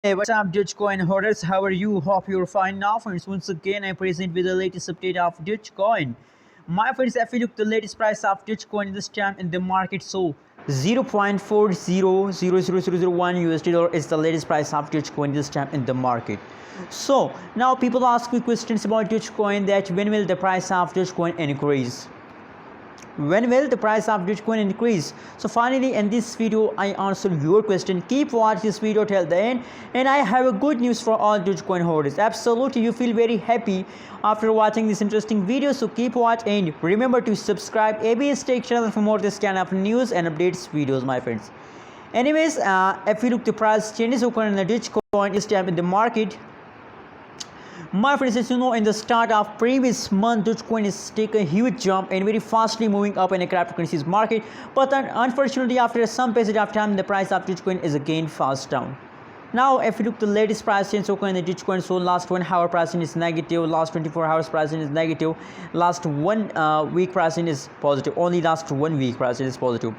Hey, what's up, Dogecoin holders? How are you? Hope you're fine now, friends. Once again, I present with the latest update of Dogecoin. My friends, if you look the latest price of Dogecoin this time in the market, so 0.4000001 USD dollar is the latest price of Dogecoin this time in the market. So now people ask me questions about Dogecoin that when will the price of Dogecoin increase? When will the price of Dogecoin increase? So finally in this video I answer your question. Keep watch this video till the end, and I have a good news for all Dogecoin holders. Absolutely, you feel very happy after watching this interesting video, so keep watch and remember to subscribe ABS Tech channel for more this kind of news and updates videos, my friends. Anyways, if you look the price changes occur in the Dogecoin this time in the market. My friends, as you know, in the start of previous month, Dogecoin has taken a huge jump and very fastly moving up in the cryptocurrencies market. But unfortunately, after some passage of time, the price of Dogecoin is again fast down. Now, if you look the latest price change occurring in the Dogecoin, so last 1 hour pricing is negative, last 24 hours pricing is negative, last 1 week pricing is positive. Only last 1 week pricing is positive.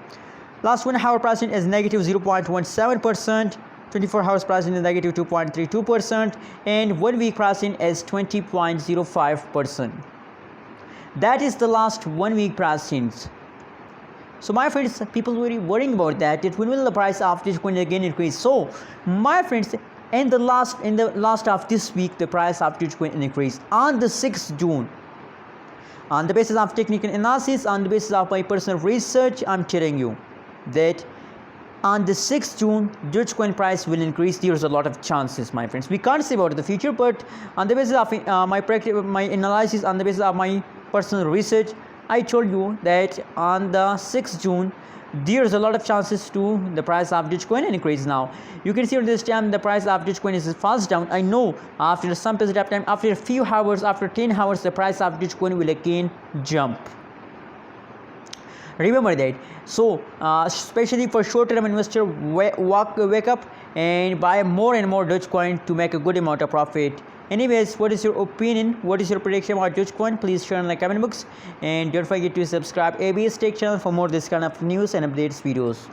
Last 1 hour pricing is negative 0.17%. 24 hours pricing is negative 2.32%, and 1 week pricing is 20.05%. That is the last 1 week pricing. So my friends, people were worrying about that when will the price of Dogecoin again increase. So my friends, in the last of this week, the price of Dogecoin increased on the 6th June. On the basis of technical analysis, on the basis of my personal research, I'm telling you that on the 6th June, Dogecoin price will increase. There's a lot of chances, my friends. We can't say about the future, but on the basis of my analysis, on the basis of my personal research, I told you that on the 6th June, there's a lot of chances to the price of Dogecoin increase. Now, you can see on this time the price of Dogecoin is fast down. I know after some period of time, after a few hours, after 10 hours, the price of Dogecoin will again jump. Remember that. So especially for short-term investor, wake up and buy more and more Dogecoin to make a good amount of profit. Anyways, what is your opinion? What is your prediction about Dogecoin? Please share in the comment box, and don't forget to subscribe ABS Tech channel for more this kind of news and updates videos.